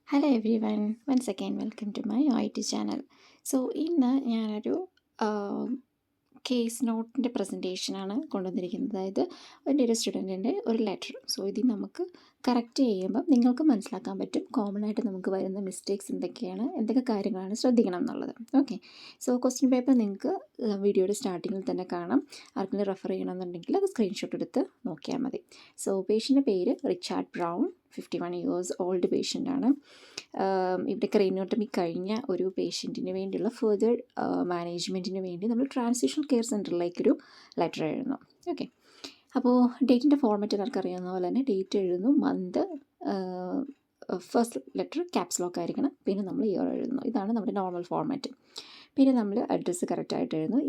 Hello everyone once again welcome to my IT channel. So ഇന്ന് ഞാനൊരു case നോട്ടിൻ്റെ പ്രസൻറ്റേഷനാണ് കൊണ്ടുവന്നിരിക്കുന്നത്. അതായത് എൻ്റെ ഒരു സ്റ്റുഡൻറ്റിൻ്റെ ഒരു ലെറ്റർ. സോ ഇതിൽ നമുക്ക് കറക്റ്റ് ചെയ്യുമ്പം നിങ്ങൾക്ക് മനസ്സിലാക്കാൻ പറ്റും കോമൺ ആയിട്ട് നമുക്ക് വരുന്ന മിസ്റ്റേക്സ് എന്തൊക്കെയാണ്, എന്തൊക്കെ കാര്യങ്ങളാണ് ശ്രദ്ധിക്കണം എന്നുള്ളത്. ഓക്കെ, സോ ക്വസ്റ്റ്യൻ പേപ്പർ നിങ്ങൾക്ക് വീഡിയോയുടെ സ്റ്റാർട്ടിങ്ങിൽ തന്നെ കാണാം. ആർക്കെങ്കിലും റെഫർ ചെയ്യണമെന്നുണ്ടെങ്കിൽ അത് സ്ക്രീൻഷോട്ട് എടുത്ത് നോക്കിയാൽ മതി. സോ പേഷ്യൻ്റെ പേര് റിച്ചാർഡ് ബ്രൗൺ, 51 ഇയേഴ്സ് ഓൾഡ് പേഷ്യൻ്റാണ്. ഇവിടെ ക്രേനിയോട്ടമി കഴിഞ്ഞ ഒരു പേഷ്യൻറ്റിന് വേണ്ടിയുള്ള ഫെർദർ മാനേജ്മെൻറ്റിന് വേണ്ടി നമ്മൾ ട്രാൻസിഷണൽ കെയർ സെൻറ്ററിലേക്കൊരു ലെറ്റർ എഴുതുന്നു. ഓക്കെ, അപ്പോൾ ഡേറ്റിൻ്റെ ഫോർമാറ്റ് എല്ലാവർക്കും അറിയാവുന്ന പോലെ തന്നെ ഡേറ്റ് എഴുതുന്നു, month, first letter caps lock ആയിരിക്കണം, പിന്നെ നമ്മൾ ഇയർ എഴുതുന്നു. ഇതാണ് നമ്മുടെ നോർമൽ ഫോർമാറ്റ്. പിന്നെ നമ്മൾ അഡ്രസ്സ് കറക്റ്റായിട്ട് എഴുതുന്നു.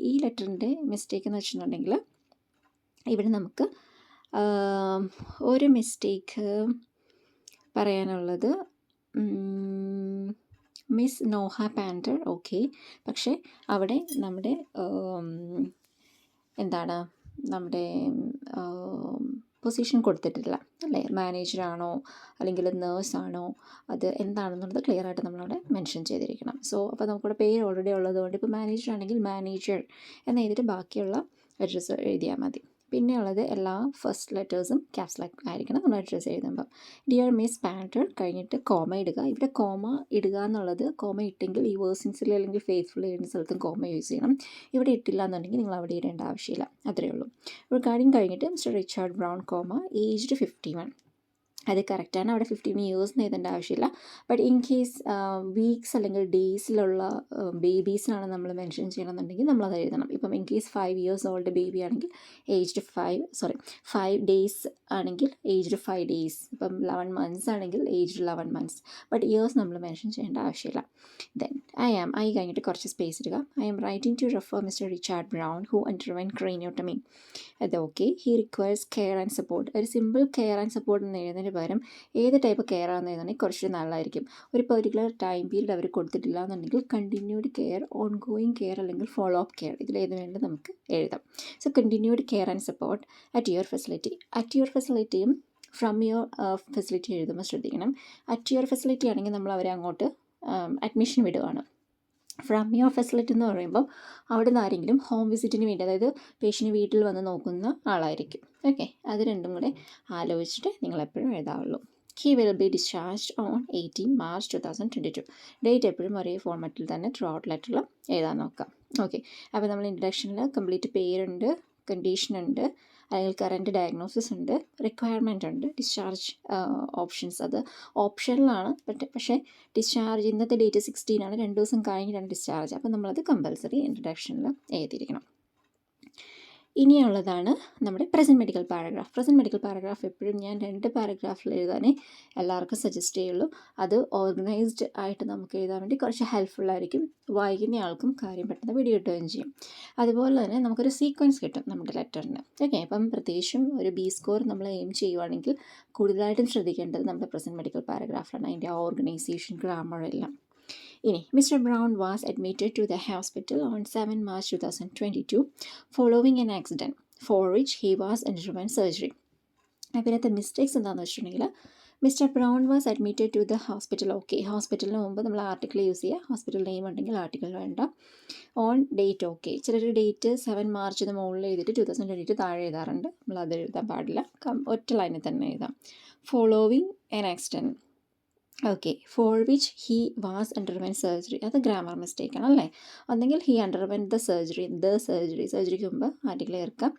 ഈ ലെറ്ററിൻ്റെ മിസ്റ്റേക്ക് എന്ന് വെച്ചിട്ടുണ്ടെങ്കിൽ ഇവിടെ നമുക്ക് ഒരു മിസ്റ്റേക്ക് പറയാനുള്ളത്, മിസ് നോഹ പാൻറ്റർ. ഓക്കെ, പക്ഷേ അവിടെ നമ്മുടെ എന്താണ് നമ്മുടെ പൊസിഷൻ കൊടുത്തിട്ടില്ല അല്ലേ, മാനേജറാണോ അല്ലെങ്കിൽ നേഴ്സാണോ, അത് എന്താണെന്നുള്ളത് ക്ലിയർ ആയിട്ട് നമ്മളവിടെ മെൻഷൻ ചെയ്തിരിക്കണം. സോ അപ്പോൾ നമുക്കിവിടെ പേര് ഓൾറെഡി ഉള്ളതുകൊണ്ട് ഇപ്പോൾ മാനേജർ ആണെങ്കിൽ മാനേജർ എന്ന് എഴുതിയിട്ട് ബാക്കിയുള്ള അഡ്രസ്സ് എഴുതിയാൽ മതി. പിന്നെ ഉള്ളത് എല്ലാ ഫസ്റ്റ് ലെറ്റേഴ്സും ക്യാപ്സ് ലോക്ക് ആയിരിക്കണം നമ്മൾ അഡ്രസ്സ് എഴുതുമ്പം. ഡിയർ മിസ് പാൻറ്റർ കഴിഞ്ഞിട്ട് കോമ ഇടുക. ഇവിടെ കോമ ഇടുക എന്നുള്ളത്, കോമ ഇട്ടെങ്കിൽ ഈ വേഴ്സിൻസിൽ അല്ലെങ്കിൽ ഫെയ്ത്ത്ഫുൾ ചെയ്യുന്ന സ്ഥലത്തും കോമ യൂസ് ചെയ്യണം. ഇവിടെ ഇട്ടില്ല എന്നുണ്ടെങ്കിൽ നിങ്ങൾ അവിടെ ഇടേണ്ട ആവശ്യമില്ല, അത്രയേ ഉള്ളൂ. റിഗാർഡിങ് കഴിഞ്ഞിട്ട് mister Richard brown comma aged 51. അത് കറക്റ്റാണ്, അവിടെ 15 ഇയേഴ്സ് എന്ന് എഴുതേണ്ട ആവശ്യമില്ല. ബട്ട് ഇൻ കേസ് വീക്സ് അല്ലെങ്കിൽ ഡേയ്സിലുള്ള ബേബീസിനാണ് നമ്മൾ മെൻഷൻ ചെയ്യണമെന്നുണ്ടെങ്കിൽ നമ്മളത് എഴുതണം. ഇപ്പം in case 5 years old baby ആണെങ്കിൽ ഏജ്ഡ് 5 ഡേയ്സ് ആണെങ്കിൽ ഏജ്ഡ് 5 ഡേയ്സ്, ഇപ്പം 11 മന്ത്സ് ആണെങ്കിൽ ഏജ്ഡ് 11 മന്ത്സ്. ബട്ട് ഇയേഴ്സ് നമ്മൾ മെൻഷൻ ചെയ്യേണ്ട ആവശ്യമില്ല. ദെൻ ഐ കഴിഞ്ഞിട്ട് കുറച്ച് സ്പേസ് ഇടുക. I am writing to refer mister Richard Brown who underwent craniotomy. അത് okay. He requires care and support. ഒരു സിമ്പിൾ കെയർ ആൻഡ് സപ്പോർട്ട് എന്ന് എഴുതുന്നതിന് പകരം ഏത് ടൈപ്പ് കെയർ ആണെന്ന് എഴുതുകയാണെങ്കിൽ കുറച്ചുകൂടി നല്ലതായിരിക്കും. ഒരു പെർട്ടിക്കുലർ ടൈം പീരീഡ് അവർ കൊടുത്തിട്ടില്ല എന്നുണ്ടെങ്കിൽ continued care, ongoing care അല്ലെങ്കിൽ ഫോളോ അപ്പ് കെയർ, ഇതിലേത് വേണ്ടത് നമുക്ക് എഴുതാം. So continued care and support at your facility. At your ഫെസിലിറ്റിയും ഫ്രം യുവർ ഫെസിലിറ്റി എഴുതുമ്പോൾ ശ്രദ്ധിക്കണം. അറ്റ് യുവർ ഫെസിലിറ്റി ആണെങ്കിൽ നമ്മൾ അവരെ അങ്ങോട്ട് അഡ്മിഷൻ വിടുകയാണ്. ഫ്രം യുവർ ഫെസിലിറ്റി എന്ന് പറയുമ്പോൾ അവിടെ നിന്ന് ആരെങ്കിലും ഹോം വിസിറ്റിന് വേണ്ടി, അതായത് പേഷ്യൻ്റ് വീട്ടിൽ വന്ന് നോക്കുന്ന ആളായിരിക്കും. ഓക്കെ, അത് രണ്ടും കൂടെ ആലോചിച്ചിട്ട് നിങ്ങൾ എപ്പോഴും എഴുതാവുള്ളൂ. He will be discharge on 18 March 2022. Date എപ്പോഴും ഒരേ ഫോർമാറ്റിൽ തന്നെ ത്രൂ ഔട്ട് ലെറ്ററിൽ എഴുതാൻ നോക്കാം. ഓക്കെ, അപ്പോൾ നമ്മൾ ഇൻട്രഡക്ഷനിൽ കംപ്ലീറ്റ് പേരുണ്ട്, കണ്ടീഷൻ ഉണ്ട്, അല്ലെങ്കിൽ കറൻറ്റ് ഡയഗ്നോസിസ് ഉണ്ട്, റിക്വയർമെൻ്റ് ഉണ്ട്, ഡിസ്ചാർജ് ഓപ്ഷൻസ് അത് ഓപ്ഷനിലാണ്. പക്ഷേ ഡിസ്ചാർജ് ഇന്നത്തെ ഡേറ്റ് 16 ആണ്, 2 ദിവസം കഴിഞ്ഞിട്ടാണ് ഡിസ്ചാർജ്. അപ്പോൾ നമ്മളത് കമ്പൽസറി ഇൻട്രഡക്ഷനിൽ എഴുതിയിരിക്കണം. ഇനിയുള്ളതാണ് നമ്മുടെ present medical paragraph. Present medical paragraph എപ്പോഴും ഞാൻ 2 പാരഗ്രാഫിൽ എഴുതാനേ എല്ലാവർക്കും സജസ്റ്റ് ചെയ്യുള്ളൂ. അത് ഓർഗനൈസ്ഡ് ആയിട്ട് നമുക്ക് എഴുതാൻ വേണ്ടി കുറച്ച് ഹെൽപ്ഫുള്ളായിരിക്കും. വായിക്കുന്ന ആൾക്കും കാര്യം പെട്ടെന്ന് പിടികിട്ടുകയും ചെയ്യും. അതുപോലെ തന്നെ നമുക്കൊരു സീക്വൻസ് കിട്ടും നമ്മുടെ ലെറ്ററിന്. ഓക്കെ, അപ്പം പ്രത്യേകിച്ചും ഒരു B സ്കോർ നമ്മൾ എയിം ചെയ്യുവാണെങ്കിൽ കൂടുതലായിട്ടും ശ്രദ്ധിക്കേണ്ടത് നമ്മുടെ പ്രസൻറ്റ് മെഡിക്കൽ പാരഗ്രാഫിലാണ്, അതിൻ്റെ ഓർഗനൈസേഷൻ, ഗ്രാമർ എല്ലാം. ഇനി mister Brown was admitted to the hospital on 7 March 2022 following an accident for which he was underwent surgery. അതിനകത്ത് മിസ്റ്റേക്സ് എന്താണെന്ന് വെച്ചിട്ടുണ്ടെങ്കിൽ mister Brown was admitted to the hospital. Okay, ഹോസ്പിറ്റലിന് മുമ്പ് നമ്മൾ article use ചെയ്യുക, hospital name ഉണ്ടെങ്കിൽ article വേണ്ട. On date, okay, ചിലർ ഡേറ്റ് 7 മാർച്ചിന് മുകളിൽ എഴുതിയിട്ട് 2022 താഴെ എഴുതാറുണ്ട്, നമ്മൾ അത് എഴുതാൻ പാടില്ല, ഒറ്റ ലൈനിൽ തന്നെ എഴുതാം. Following an accident, okay, for which he was underwent surgery, അത് ഗ്രാമർ മിസ്റ്റേക്കാണ് അല്ലേ. ഒന്നെങ്കിൽ ഹി അണ്ടർവെന്റ് ദ സർജറി, സർജറിക്ക് മുമ്പ് ആർട്ടിക്കിൾ ചേർക്കാം,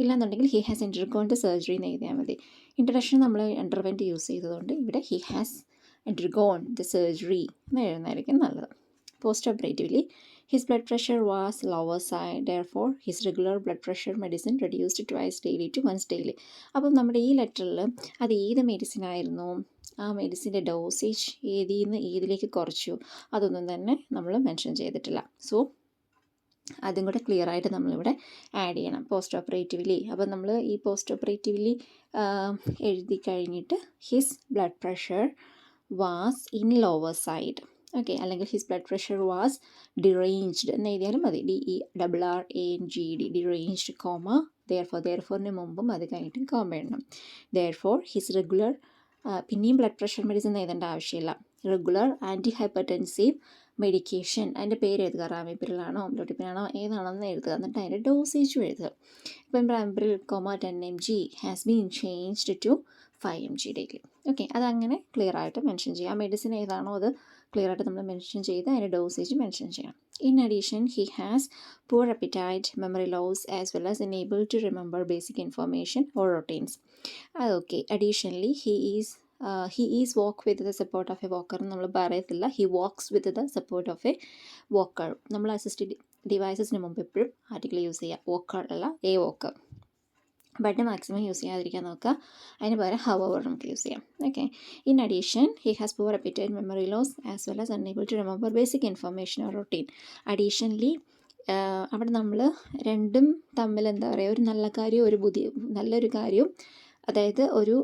ഇല്ലാന്നുണ്ടെങ്കിൽ he has undergone the surgery എന്ന് എഴുതിയാൽ മതി. ഇൻട്രഡക്ഷൻ നമ്മൾ അണ്ടർവെന്റ് യൂസ് ചെയ്തതുകൊണ്ട് ഇവിടെ he has undergone the surgery എന്ന് എഴുതുന്നതായിരിക്കും നല്ലത്. Post operatively his blood pressure was lower side, therefore his regular blood pressure medicine reduced twice daily to once daily. അപ്പം നമ്മുടെ ഈ ലെറ്ററിൽ അത് ഏത് മെഡിസിൻ ആയിരുന്നു, ആ മെഡിസിൻ്റെ ഡോസേജ് ഏതിന്ന് ഏതിലേക്ക് കുറച്ചു, അതൊന്നും തന്നെ നമ്മൾ മെൻഷൻ ചെയ്തിട്ടില്ല. സോ അതും കൂടെ ക്ലിയർ ആയിട്ട് നമ്മളിവിടെ ആഡ് ചെയ്യണം. പോസ്റ്റ് ഓപ്പറേറ്റീവ്ലി, അപ്പം നമ്മൾ ഈ പോസ്റ്റ് ഓപ്പറേറ്റീവ്ലി എഴുതി കഴിഞ്ഞിട്ട് his blood pressure was in lower side, okay, അല്ലെങ്കിൽ ഹിസ് ബ്ലഡ് പ്രഷർ വാസ് ഡിറേഞ്ച്ഡ് എന്ന് എഴുതിയാലും മതി. DERRANGED, ഡിറേഞ്ച്ഡ്, കോമ therefore മുമ്പും അത് കഴിഞ്ഞിട്ടും കോമ ഇടണം. therefore ഹിസ് റെഗുലർ പിന്നെയും ബ്ലഡ് പ്രഷർ മെഡിസിൻ എഴുതേണ്ട ആവശ്യമില്ല. റെഗുലർ ആൻറ്റി ഹൈപ്പർടെൻസീവ് മെഡിക്കേഷൻ, അതിൻ്റെ പേര് എഴുതുക, റാമിപ്രിലാണോ അംലോട്ടിപ്പിനാണോ ഏതാണെന്ന് എഴുതുക, എന്നിട്ട് അതിൻ്റെ ഡോസേജും എഴുതുക. ഇപ്പം ramipril 10 mg has been changed to 5 mg daily. Okay, അതങ്ങനെ ക്ലിയർ ആയിട്ട് മെൻഷൻ ചെയ്യുക. ആ മെഡിസിൻ ഏതാണോ അത് ക്ലിയർ ആയിട്ട് നമ്മൾ മെൻഷൻ ചെയ്ത് അതിൻ്റെ ഡോസേജ് മെൻഷൻ ചെയ്യണം. In addition he has poor appetite, memory loss, as well as unable to remember basic information or routines. Okay, additionally he is walk with the support of a walker. നമ്മൾ പറയത്തില്ല he walks with the support of a walker. നമ്മൾ assisted ഡിവൈസസിന് മുമ്പ് എപ്പോഴും article use ചെയ്യുക, walker അല്ല a walker. But maximum use ചെയ്യാതിരിക്കാൻ നോക്കുക, അതിന് പകരം ഹവർ നമുക്ക് യൂസ് ചെയ്യാം. Okay, in addition he has poor appetite, memory loss, as well as unable to remember basic information or routine. Additionally അവിടെ നമ്മൾ രണ്ടും തമ്മിൽ എന്താ പറയുക, ഒരു നല്ല കാര്യവും ഒരു നല്ലൊരു കാര്യവും, അതായത് ഒരു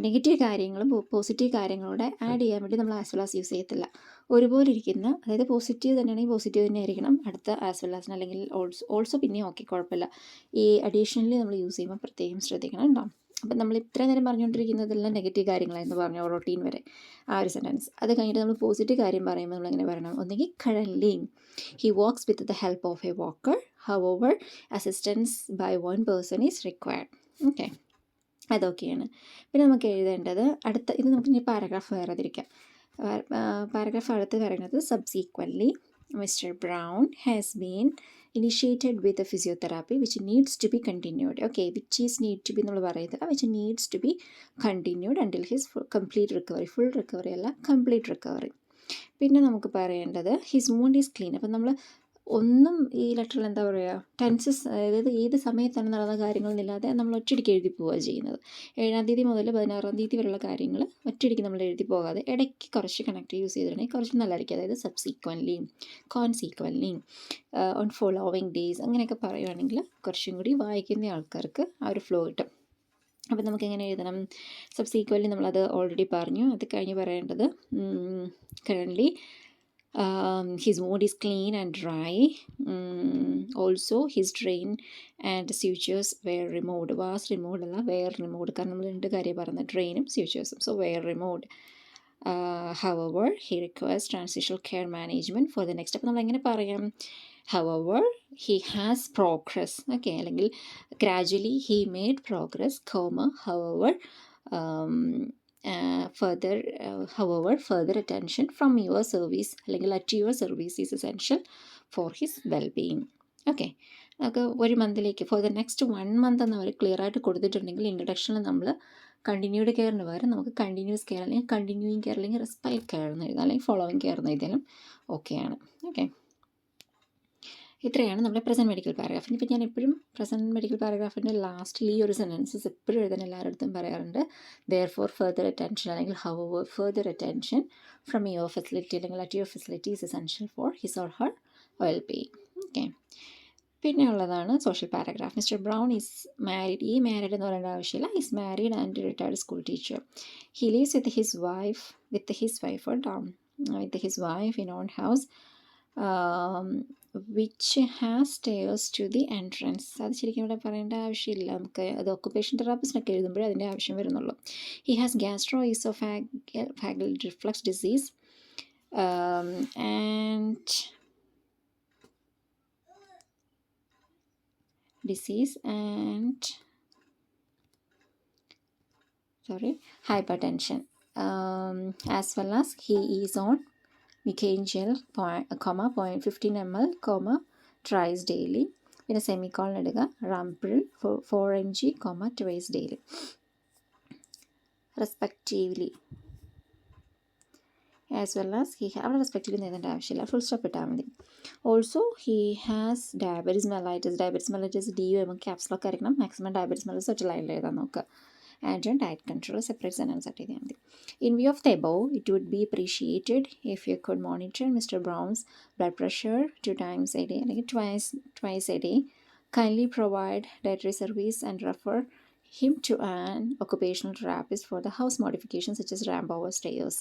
നെഗറ്റീവ് കാര്യങ്ങളും പോസിറ്റീവ് കാര്യങ്ങളൂടെ ആഡ് ചെയ്യാൻ വേണ്ടി നമ്മൾ ആസ് വെൽ ആസ് യൂസ് ചെയ്യത്തില്ല. ഒരുപോലെ ഇരിക്കുന്ന, അതായത് പോസിറ്റീവ് തന്നെയാണെങ്കിൽ പോസിറ്റീവ് തന്നെ ആയിരിക്കണം അടുത്ത ആസ് വെൽ ആസ്, അല്ലെങ്കിൽ ഓൾസോ പിന്നെയും ഓക്കെ കുഴപ്പമില്ല. ഈ അഡീഷണലി നമ്മൾ യൂസ് ചെയ്യുമ്പോൾ പ്രത്യേകം ശ്രദ്ധിക്കണം കേട്ടോ. അപ്പം നമ്മൾ ഇത്ര നേരം പറഞ്ഞുകൊണ്ടിരിക്കുന്നതെല്ലാം നെഗറ്റീവ് കാര്യങ്ങളായിരുന്നു പറഞ്ഞു, റൊട്ടീൻ വരെ ആ ഒരു സെൻറ്റൻസ്. അത് കഴിഞ്ഞിട്ട് നമ്മൾ പോസിറ്റീവ് കാര്യം പറയുമ്പോൾ നമ്മൾ എങ്ങനെ പറയണം, ഒന്നെങ്കിൽ currently he works with the help of a walker, however assistance by one person is required. Okay, അതൊക്കെയാണ്. പിന്നെ നമുക്ക് എഴുതേണ്ടത് അടുത്ത, ഇത് നമുക്ക് ഇനി പാരഗ്രാഫ് വേറെ തിരിക്കാം. പാരഗ്രാഫ് അടുത്ത് പറയുന്നത് subsequently mister Brown has been initiated with a physiotherapy which needs to be continued. Okay, which is need to be നമ്മൾ പറയത്തില്ല, which needs to be continued until his complete recovery. Full recovery അല്ല, complete recovery. പിന്നെ നമുക്ക് പറയേണ്ടത് his wound is clean. അപ്പം നമ്മൾ ഒന്നും ഈ ലെറ്ററിൽ എന്താ പറയുക, ടെൻസസ്, അതായത് ഏത് സമയത്താണ് നടന്ന കാര്യങ്ങളെന്നില്ലാതെ നമ്മൾ ഒറ്റയടിക്ക് എഴുതി പോവുക ചെയ്യുന്നത്. 7-ാം തീയതി മുതൽ 16-ാം തീയതി വരെയുള്ള കാര്യങ്ങൾ ഒറ്റയടിക്ക് നമ്മൾ എഴുതി പോകാതെ ഇടയ്ക്ക് കുറച്ച് കണക്ട് യൂസ് ചെയ്തിട്ടുണ്ടെങ്കിൽ കുറച്ച് നല്ലതായിരിക്കും. അതായത് സബ്സീക്വൻലി, കോൺസീക്വൻലി, ഓൺ ഫോളോവിങ് ഡേയ്സ് അങ്ങനെയൊക്കെ പറയുകയാണെങ്കിൽ കുറച്ചും കൂടി വായിക്കുന്ന ആൾക്കാർക്ക് ആ ഒരു ഫ്ലോ കിട്ടും. അപ്പം നമുക്ക് എങ്ങനെ എഴുതണം, സബ്സീക്വൻലി നമ്മളത് ഓൾറെഡി പറഞ്ഞു. അത് കഴിഞ്ഞ് പറയേണ്ടത് currently his wound is clean and dry. Also his drain and sutures were removed. Was removed അല്ല, were removed. കാരണം നമ്മൾ രണ്ട് കാര്യം പറയുന്നത്, ഡ്രെയിനും സ്യൂച്ചേഴ്സും. So were removed. However he requires transitional care management for the next step. നമ്മൾ എങ്ങനെ പറയാം, however he has progress. Okay, അല്ലെങ്കിൽ gradually he made progress, however further attention from your service അല്ലെങ്കിൽ at your service is essential for his well-being. Okay, നമുക്ക് ഒരു മന്തിലേക്ക് for the next 1 month എന്ന് അവർ clear ആയിട്ട് കൊടുത്തിട്ടുണ്ടെങ്കിൽ ഇൻട്രഡക്ഷനിൽ നമ്മൾ കണ്ടിന്യൂഡ് കെയറിന് പകരം നമുക്ക് കണ്ടിന്യൂസ് കെയർ അല്ലെങ്കിൽ കണ്ടിന്യൂയിങ് കെയർ അല്ലെങ്കിൽ റെസ്പൈറ്റ് കെയർ എന്ന് എഴുതാം, അല്ലെങ്കിൽ ഫോളോവിങ് കെയർ എന്ന് എഴുതിയാലും ഓക്കെയാണ്. ഓക്കെ, ഇത്രയാണ് നമ്മുടെ പ്രസൻറ്റ് മെഡിക്കൽ പാരഗ്രാഫ്. ഇനിയിപ്പോൾ ഞാൻ എപ്പോഴും പ്രസൻറ്റ് മെഡിക്കൽ പാരഗ്രാഫിൻ്റെ ലാസ്റ്റിൽ ഈ ഒരു സെൻറ്റൻസസ് എപ്പോഴും എഴുതാൻ എല്ലാവരുടെ അടുത്തും പറയാറുണ്ട്, ദെയർഫോർ ഫർദർ അറ്റൻഷൻ അല്ലെങ്കിൽ our further attention from your facility അല്ലെങ്കിൽ at your facility is essential for his or her wellbeing. Okay, പിന്നെ ഉള്ളതാണ് social paragraph. Mister Brown is married. ഈ മാരീഡ് എന്ന് പറയേണ്ട ആവശ്യമില്ല, is married and retired school teacher. He lives with his wife in own house which has stairs to the entrance. അത് ശരിക്കും ഇവിടെ പറയേണ്ട ആവശ്യമില്ല, നമുക്ക് അത് ഒക്കുപേഷൻ തെറാപ്പിസ്റ്റിനൊക്കെ എഴുതുമ്പോഴേ അതിൻ്റെ ആവശ്യം വരുന്നുള്ളൂ. He has gastroesophageal reflux disease and hypertension, as well as he is on Mecangel, 15 ml, twice daily. പിന്നെ സെമിക്കോളൻ ഇടുക, റാംപ്രിൽ 4 mg, twice daily respectively. As well as അവിടെ റെസ്പെക്റ്റീവ്ലി എഴുതേണ്ട ആവശ്യമില്ല, ഫുൾ സ്റ്റോപ്പ് ഇട്ടാൽ മതി. Also he has diabetes mellitus DUM ക്യാപ്സിലൊക്കെ ആയിരിക്കണം. Maximum diabetes mellitus ഒറ്റ ലൈനിൽ എഴുതാൻ നോക്കുക. And diet control separate sentence ആയിട്ട് എഴുതിയാൽ മതി. In view of the above, it would be appreciated if you could monitor Mr. Brown's blood pressure 2 times a day, like twice a day. Kindly provide dietary service and refer him to an occupational therapist for the house modifications such as ramp over stairs.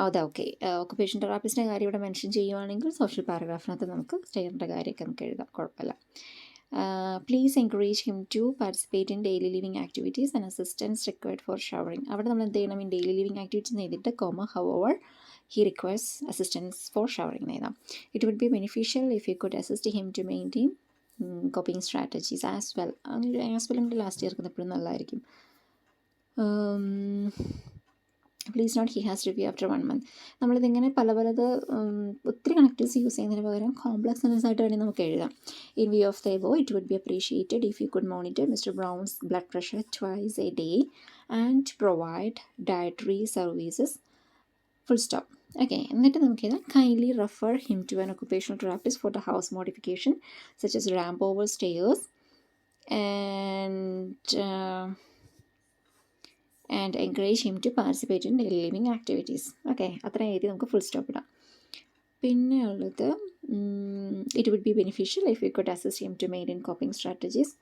അതൊക്കെ occupation തെറാപ്പിസ്റ്റിൻ്റെ കാര്യം ഇവിടെ mention ചെയ്യുവാണെങ്കിൽ social പാരഗ്രാഫിനകത്ത് നമുക്ക് സ്റ്റെയറിൻ്റെ കാര്യമൊക്കെ നമുക്ക് എഴുതാം, കുഴപ്പമില്ല. Please encourage him to participate in daily living activities and assistance required for showering. അവിടെ നമ്മൾ എന്ത് ചെയ്യണം? ഇൻ ഡെയിലി ലിവിങ് ആക്ടിവിറ്റീസ് എഴുതിയിട്ട് however he requires assistance for showering എഴുതാം. It would be beneficial if you could assist him to maintain coping strategies as well. As well എങ്കിൽ last ചേർക്കുന്നത് എപ്പോഴും നല്ലതായിരിക്കും. Please note he has review after 1 month. നമ്മളിതിങ്ങനെ പലത് ഒത്തിരി connectives use ചെയ്യുന്നതിന് പകരം complex sentence ആയിട്ട് വേണമെങ്കിൽ നമുക്ക് എഴുതാം. In view of the above it would be appreciated if you could monitor Mr Brown's blood pressure twice a day and provide dietary services full stop. Okay, എന്നിട്ട് നമുക്ക് ഇതാ kindly refer him to an occupational therapist for the house modification such as ramp over stairs and encourage him to participate in daily living activities. Okay, അത്രയും എഴുതി നമുക്ക് full stop ഇടാം. പിന്നെ ഉള്ളത് it would B beneficial if you could assist him to maintain coping strategies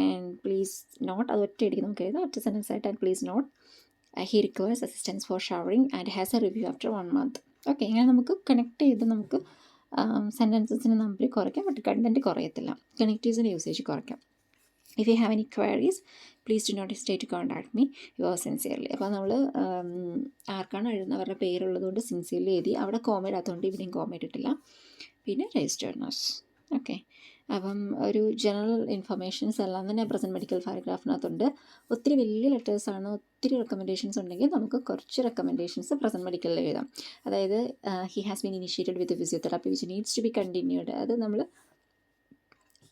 and please note, അത് ഒറ്റ അടിക്ക് നമുക്ക് എഴുതാം, ഒറ്റ സെൻറ്റൻസ് ആയിട്ട്. And please note he requires assistance for showering and has a review after 1 month. Okay, ഇങ്ങനെ നമുക്ക് connect ചെയ്ത് നമുക്ക് സെൻറ്റൻസസിന് നമ്പർ കുറയ്ക്കാം, ബട്ട് കണ്ടൻറ്റ് കുറയത്തില്ല. കണക്റ്റീവ്സിൻ്റെ യൂസേജ് കുറയ്ക്കാം. If you have any queries please do not hesitate to contact me your sincerely. അപ്പോൾ നമ്മൾ ആർക്കാണ് എഴുതുന്നത് അവരുടെ പേരുള്ളതുകൊണ്ട് സിൻസിയർലി എഴുതി, അവിടെ കോമ ഇടാത്തതുകൊണ്ട് ഇവിടെയും കോമ ഇട്ടിട്ടില്ല. പിന്നെ രജിസ്റ്റേർഡ് നഴ്സ്. ഓക്കെ, അപ്പം ഒരു ജനറൽ ഇൻഫർമേഷൻസ് എല്ലാം തന്നെ പ്രസൻറ്റ് മെഡിക്കൽ പാരഗ്രാഫിനകത്തുണ്ട്. ഒത്തിരി വലിയ ലെറ്റേഴ്സാണ്, ഒത്തിരി റെക്കമെൻഡേഷൻസ് ഉണ്ടെങ്കിൽ നമുക്ക് കുറച്ച് റെക്കമെൻഡേഷൻസ് പ്രസൻറ്റ് മെഡിക്കലിൽ എഴുതാം. അതായത് he has been initiated with physiotherapy which needs to be continued. അത് നമ്മൾ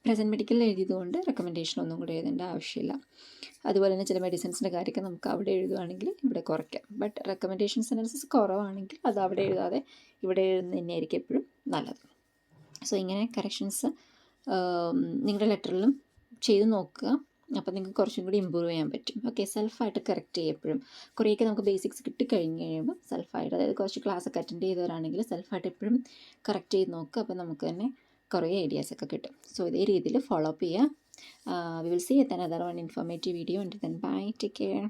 പ്രസൻറ്റ് മെഡിക്കലിൽ എഴുതിയതുകൊണ്ട് റെക്കമെൻഡേഷൻ ഒന്നും കൂടെ എഴുതേണ്ട ആവശ്യമില്ല. അതുപോലെ തന്നെ ചില മെഡിസിൻസിൻ്റെ കാര്യമൊക്കെ നമുക്ക് അവിടെ എഴുതുകയാണെങ്കിൽ ഇവിടെ കുറയ്ക്കാം. ബട്ട് റെക്കമെൻഡേഷൻ സെൻറ്റൻസസ് കുറവാണെങ്കിൽ അത് അവിടെ എഴുതാതെ ഇവിടെ എഴുതുന്നത് തന്നെയായിരിക്കും എപ്പോഴും നല്ലത്. സോ ഇങ്ങനെ കറക്ഷൻസ് നിങ്ങളുടെ ലെറ്ററിലും ചെയ്ത് നോക്കുക. അപ്പോൾ നിങ്ങൾക്ക് കുറച്ചും കൂടി ഇമ്പ്രൂവ് ചെയ്യാൻ പറ്റും. ഓക്കെ, സെൽഫായിട്ട് കറക്റ്റ് ചെയ്യപ്പോഴും കുറേയൊക്കെ നമുക്ക് ബേസിക്സ് കിട്ടിക്കഴിഞ്ഞ് കഴിയുമ്പോൾ സെൽഫായിട്ട്, അതായത് കുറച്ച് ക്ലാസ്സൊക്കെ അറ്റൻഡ് ചെയ്തവരാണെങ്കിൽ സെൽഫായിട്ട് എപ്പോഴും കറക്റ്റ് ചെയ്ത് നോക്കുക. അപ്പോൾ നമുക്ക് തന്നെ കുറേ ഐഡിയാസൊക്കെ കിട്ടും. സോ ഇതേ രീതിയിൽ ഫോളോ അപ്പ് ചെയ്യുക. We will see at another one informative video. And then bye, take care.